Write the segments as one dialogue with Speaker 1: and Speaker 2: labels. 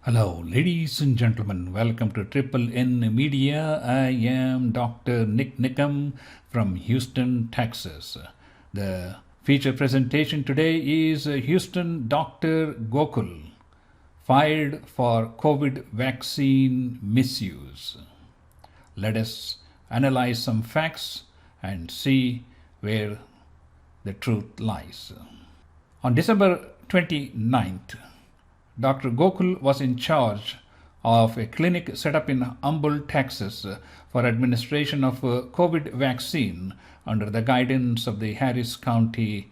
Speaker 1: Hello, ladies and gentlemen. Welcome to Triple N Media. I am Dr. NIK NIKAM from Houston, Texas. The feature presentation today is Houston Dr. Gokal fired for COVID vaccine misuse. Let us analyze some facts and see where the truth lies. On December 29th, Dr. Gokal was in charge of a clinic set up in Humble, Texas for administration of a COVID vaccine under the guidance of the Harris County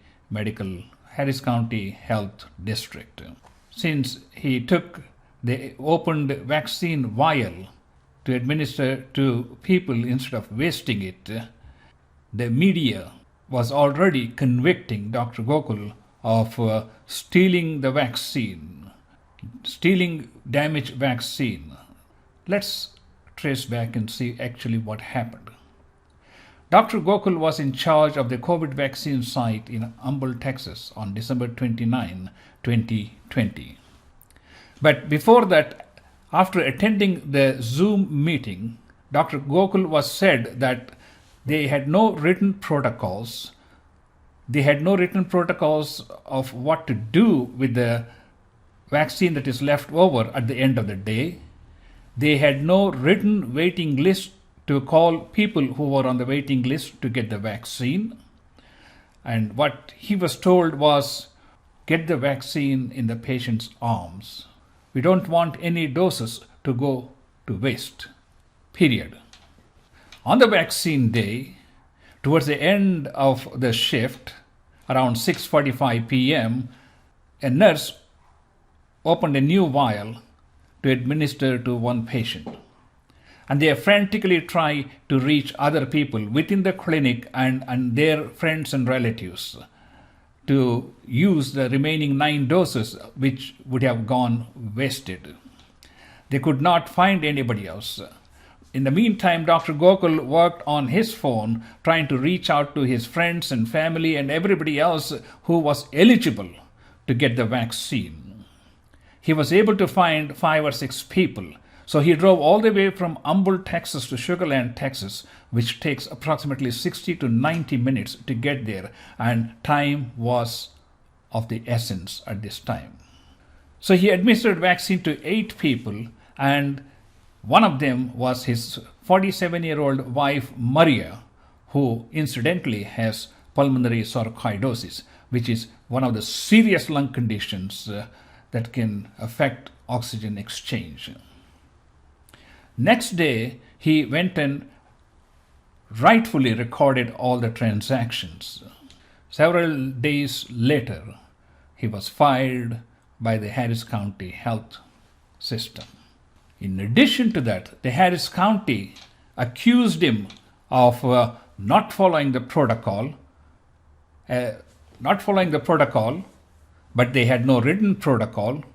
Speaker 1: Health District. Since he opened vaccine vial to administer to people instead of wasting it, the media was already convicting Dr. Gokal of stealing damaged vaccine. Let's trace back and see actually what happened. Dr. Gokal was in charge of the COVID vaccine site in Humble, Texas on December 29, 2020. But before that, after attending the Zoom meeting, Dr. Gokal was said that they had no written protocols. They had no written protocols of what to do with the vaccine that is left over at the end of the day. They had no written waiting list to call people who were on the waiting list to get the vaccine. And what he was told was, get the vaccine in the patient's arms. We don't want any doses to go to waste. Period. On the vaccine day, towards the end of the shift, around 6:45 p.m., a nurse opened a new vial to administer to one patient. And they frantically try to reach other people within the clinic and their friends and relatives to use the remaining 9 doses which would have gone wasted. They could not find anybody else. In the meantime, Dr. Gokal worked on his phone trying to reach out to his friends and family and everybody else who was eligible to get the vaccine. He was able to find 5 or 6 people. So he drove all the way from Humble, Texas to Sugar Land, Texas, which takes approximately 60 to 90 minutes to get there. And time was of the essence at this time. So he administered vaccine to 8 people, and one of them was his 47-year-old wife, Maria, who incidentally has pulmonary sarcoidosis, which is one of the serious lung conditions that can affect oxygen exchange. Next day, he went and rightfully recorded all the transactions. Several days later, he was fired by the Harris County Health System. In addition to that, the Harris County accused him of not following the protocol, but they had no written protocol,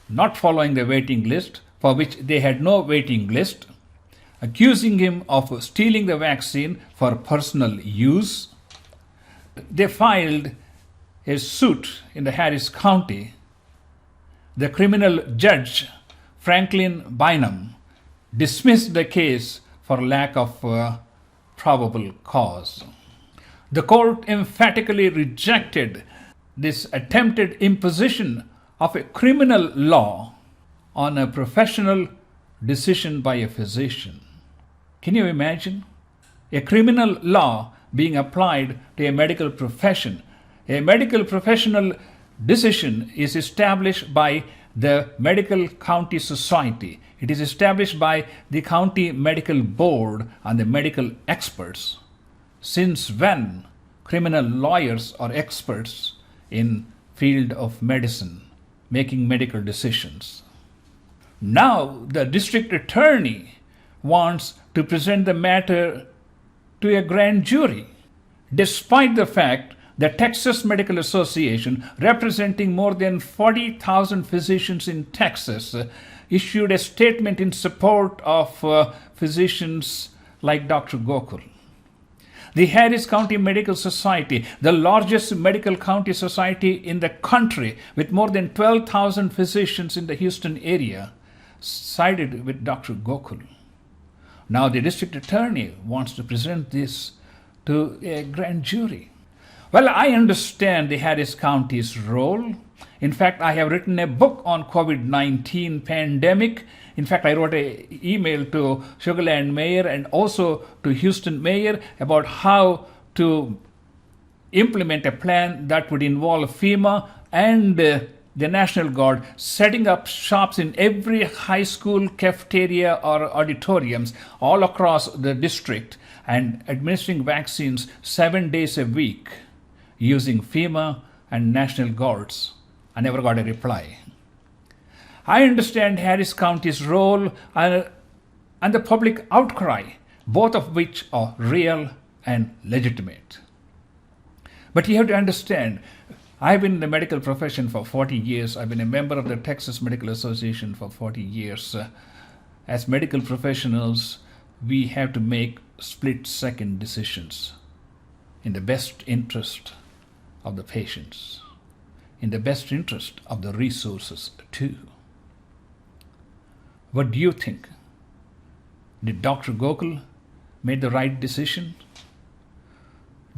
Speaker 1: not following the waiting list, for which they had no waiting list, accusing him of stealing the vaccine for personal use. They filed a suit in the Harris County. The criminal judge, Franklin Bynum, dismissed the case for lack of probable cause. The court emphatically rejected this attempted imposition of a criminal law on a professional decision by a physician. Can you imagine? A criminal law being applied to a medical profession. A medical professional decision is established by the Medical County Society. It is established by the County Medical Board and the medical experts. Since when criminal lawyers are experts in field of medicine, making medical decisions? Now the district attorney wants to present the matter to a grand jury, despite the fact the Texas Medical Association, representing more than 40,000 physicians in Texas, issued a statement in support of physicians like Dr. Gokal. The Harris County Medical Society, the largest medical county society in the country with more than 12,000 physicians in the Houston area, sided with Dr. Gokal. Now the district attorney wants to present this to a grand jury. Well, I understand the Harris County's role. In fact, I have written a book on COVID-19 pandemic. In fact, I wrote an email to Sugar Land Mayor and also to Houston Mayor about how to implement a plan that would involve FEMA and the National Guard setting up shops in every high school, cafeteria or auditoriums all across the district and administering vaccines 7 days a week using FEMA and National Guards. I never got a reply. I understand Harris County's role and the public outcry, both of which are real and legitimate. But you have to understand, I've been in the medical profession for 40 years. I've been a member of the Texas Medical Association for 40 years. As medical professionals, we have to make split-second decisions in the best interest of the patients, in the best interest of the resources too. What do you think? Did Dr. Gokal make the right decision?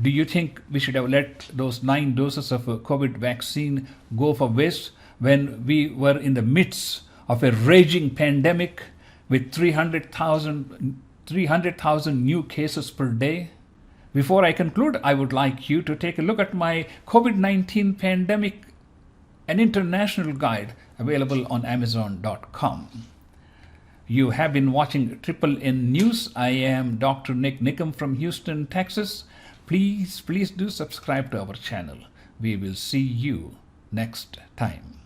Speaker 1: Do you think we should have let those 9 doses of a COVID vaccine go for waste when we were in the midst of a raging pandemic with 300,000 new cases per day? Before I conclude, I would like you to take a look at my COVID-19 pandemic, an international guide available on Amazon.com. You have been watching Triple N News. I am Dr. NIK NIKAM from Houston, Texas. Please do subscribe to our channel. We will see you next time.